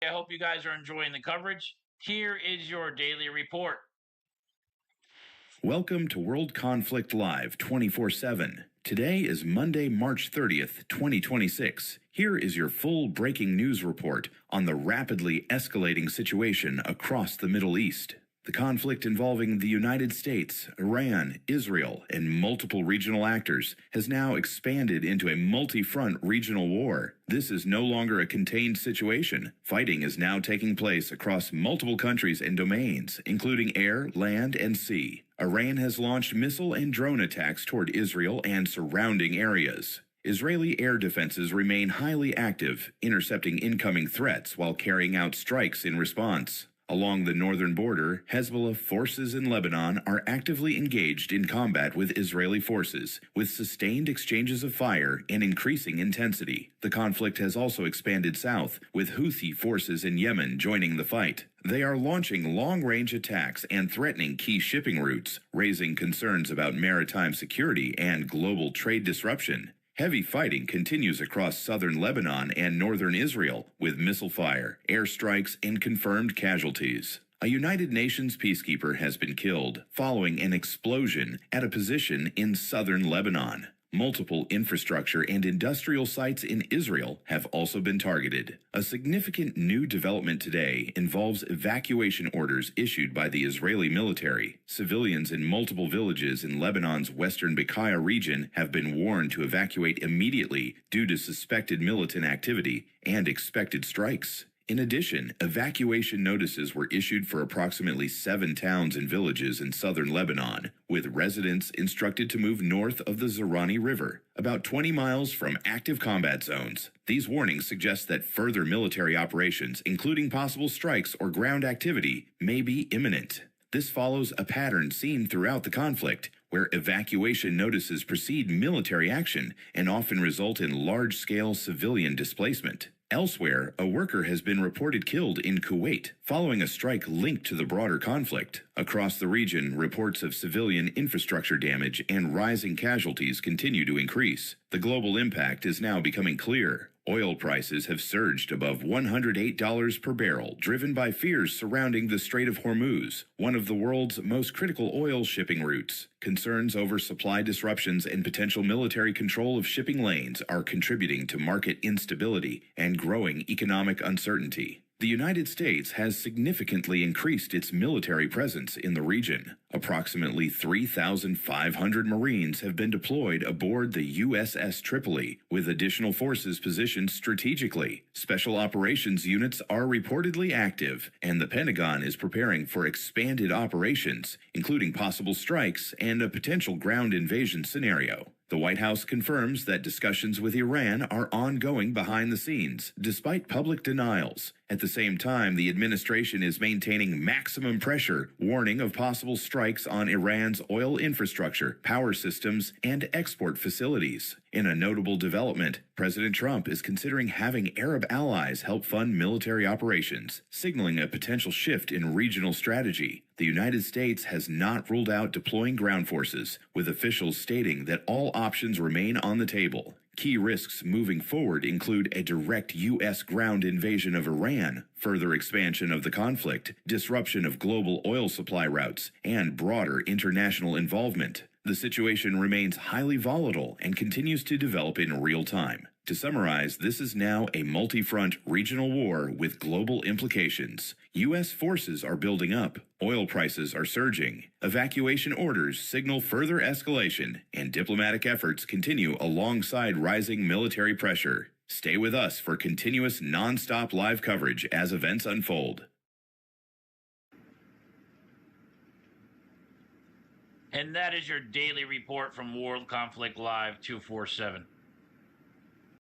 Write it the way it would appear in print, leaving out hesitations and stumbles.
I hope you guys are enjoying the coverage. Here is your daily report. Welcome to World Conflict Live 24/7. Today is Monday, March 30th, 2026. Here is your full breaking news report on the rapidly escalating situation across the Middle East. The conflict involving the United States, Iran, Israel, and multiple regional actors has now expanded into a multi-front regional war. This is no longer a contained situation. Fighting is now taking place across multiple countries and domains, including air, land, and sea. Iran has launched missile and drone attacks toward Israel and surrounding areas. Israeli air defenses remain highly active, intercepting incoming threats while carrying out strikes in response. Along the northern border, Hezbollah forces in Lebanon are actively engaged in combat with Israeli forces, with sustained exchanges of fire and increasing intensity. The conflict has also expanded south, with Houthi forces in Yemen joining the fight. They are launching long-range attacks and threatening key shipping routes, raising concerns about maritime security and global trade disruption. Heavy fighting continues across southern Lebanon and northern Israel, with missile fire, airstrikes, and confirmed casualties. A United Nations peacekeeper has been killed following an explosion at a position in southern Lebanon. Multiple infrastructure and industrial sites in Israel have also been targeted. A significant new development today involves evacuation orders issued by the Israeli military. Civilians in multiple villages in Lebanon's western Bekaa region have been warned to evacuate immediately due to suspected militant activity and expected strikes. In addition, evacuation notices were issued for approximately 7 towns and villages in southern Lebanon, with residents instructed to move north of the Zerani River, about 20 miles from active combat zones. These warnings suggest that further military operations, including possible strikes or ground activity, may be imminent. This follows a pattern seen throughout the conflict, where evacuation notices precede military action and often result in large-scale civilian displacement. Elsewhere, a worker has been reported killed in Kuwait following a strike linked to the broader conflict. Across the region, reports of civilian infrastructure damage and rising casualties continue to increase. The global impact is now becoming clear. Oil prices have surged above $108 per barrel, driven by fears surrounding the Strait of Hormuz, one of the world's most critical oil shipping routes. Concerns over supply disruptions and potential military control of shipping lanes are contributing to market instability and growing economic uncertainty. The United States has significantly increased its military presence in the region. Approximately 3,500 Marines have been deployed aboard the USS Tripoli, with additional forces positioned strategically. Special operations units are reportedly active, and the Pentagon is preparing for expanded operations, including possible strikes and a potential ground invasion scenario. The White House confirms that discussions with Iran are ongoing behind the scenes, despite public denials. At the same time, the administration is maintaining maximum pressure, warning of possible strikes on Iran's oil infrastructure, power systems, and export facilities. In a notable development, President Trump is considering having Arab allies help fund military operations, signaling a potential shift in regional strategy. The United States has not ruled out deploying ground forces, with officials stating that all options remain on the table. Key risks moving forward include a direct U.S. ground invasion of Iran, further expansion of the conflict, disruption of global oil supply routes, and broader international involvement. The situation remains highly volatile and continues to develop in real time. To summarize, this is now a multi-front regional war with global implications. U.S. forces are building up, oil prices are surging, evacuation orders signal further escalation, and diplomatic efforts continue alongside rising military pressure. Stay with us for continuous non-stop live coverage as events unfold. And that is your daily report from World Conflict Live 247.